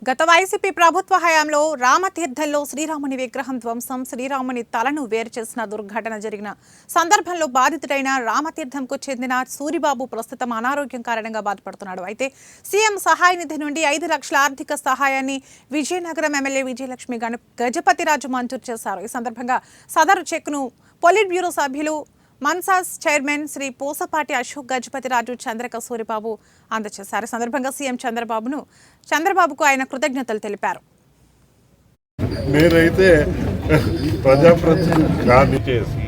గత వైసీపీ ప్రభుత్వ హయాంలో రామతీర్థంలో శ్రీరాముని విగ్రహం ధ్వంసం, శ్రీరాముని తలను వేరు చేసిన దుర్ఘటన జరిగిన సందర్భంలో బాధితుడైన రామతీర్థంకు చెందిన సూరిబాబు ప్రస్తుతం అనారోగ్యం కారణంగా బాధపడుతున్నాడు. అయితే సీఎం సహాయ నిధి నుండి 5 లక్షల ఆర్థిక సహాయాన్ని విజయనగరం ఎమ్మెల్యే విజయలక్ష్మి గజపతిరాజు మంజూరు చేశారు. ఈ సందర్భంగా సదరు చెక్ను పొలిట్ బ్యూరో సభ్యులు మన్సాస్ చైర్మన్ శ్రీ పూసపాటి అశోక్ గజపతిరాజు చంద్రక సూరిబాబు అందజేశారు. సందర్భంగా సీఎం చంద్రబాబుకు ఆయన కృతజ్ఞతలు తెలిపారు. మీరైతే ప్రజాప్రతినిధి చేసి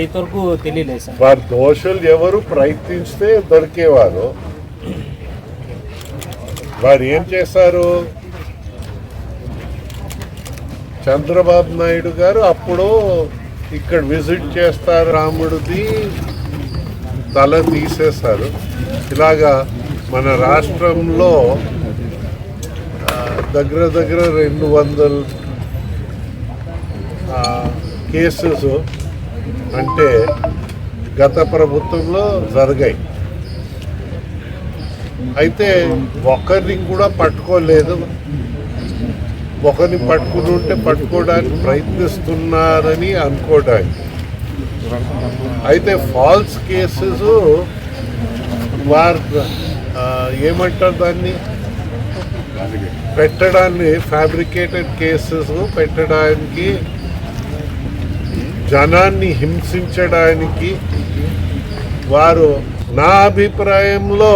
ఇంతవరకు తెలియలేదు సార్. వారి దోషులు ఎవరు ప్రయత్నిస్తే దొరికేవారు. వారు ఏం చేశారు? చంద్రబాబు నాయుడు గారు అప్పుడు ఇక్కడ విజిట్ చేస్తారు, రాముడిది తల తీసేశారు. ఇలాగా మన రాష్ట్రంలో దగ్గర 200 కేసెస్ అంటే గత ప్రభుత్వంలో జరిగాయి. అయితే ఒకరిని కూడా పట్టుకోలేదు. ఒకరిని పట్టుకుని ఉంటే పట్టుకోవడానికి ప్రయత్నిస్తున్నారని అనుకోవడానికి. అయితే ఫాల్స్ కేసెస్ వారు ఏమంటారు దాన్ని పెట్టడాన్ని, ఫ్యాబ్రికేటెడ్ కేసెస్ పెట్టడానికి, జనాన్ని హింసించడానికి వారు నా అభిప్రాయంలో